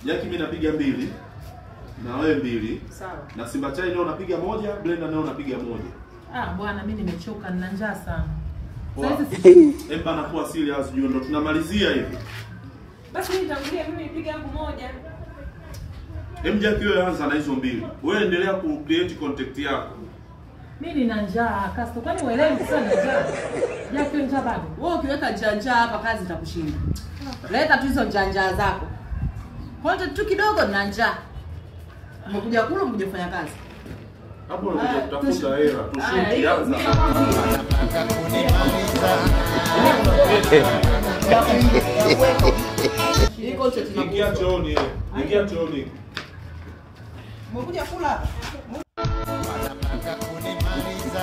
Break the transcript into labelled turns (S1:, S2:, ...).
S1: Jackie mimi napiga 2 na wewe 2.
S2: Sawa.
S1: Na Simba Chai leo napiga 1, Blender leo napiga 1.
S2: Bwana mimi nimechoka, nina njaa sana.
S1: Sasa emba nakuwa serious juu ndo tunamalizia hivi.
S2: Basi mimi nitangulia, mimi nipiga yangu 1.
S1: Jackie wewe anza na hizo 2. Wewe endelea ku create contact yako.
S2: Mimi nina njaa, Kasto. Kwani uelewi sana njaa? Jackie njaa bado.
S3: Wewe ukiweka njaa hapa kazi itakushinda. Leta tu hizo njaa zako. Content tu kidogo na njaa. Umekuja kula, umekuja kufanya kazi.
S1: Hapo unakuja kutafuta hela, tushiki anza.
S3: Iko chochote tunakuja.
S1: Ingia chooni.
S3: Umekuja kula.
S4: Wanataka kunimaliza.